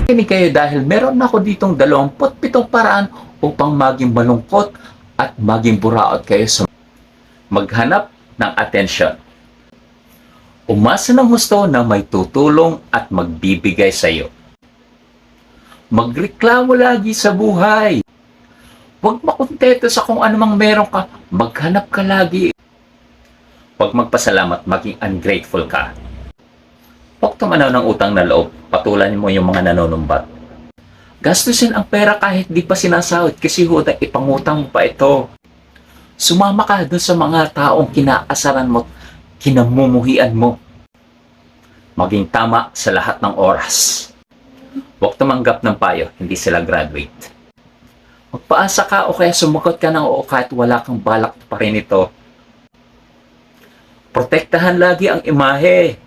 Kinig kayo dahil meron ako ditong 27 paraan upang maging malungkot at maging buraot kayo sa maghanap ng atensyon. Umasa ng husto na may tutulong at magbibigay sa iyo. Magreklamo lagi sa buhay. Huwag makontento sa kung anumang meron ka. Maghanap ka lagi. Huwag magpasalamat, maging ungrateful ka. Huwag tumanaw ng utang na loob. Patulan mo yung mga nanunumbat. Gastusin ang pera kahit di pa sinasahod kasi hutang ipangutang mo pa ito. Sumama ka dun sa mga taong kinaasaran mo, kinamumuhian mo. Maging tama sa lahat ng oras. Huwag tumanggap ng payo, hindi sila graduate. Magpaasa ka o kaya sumagot ka ng oo kahit wala kang balak pa rin ito. Protektahan lagi ang imahe.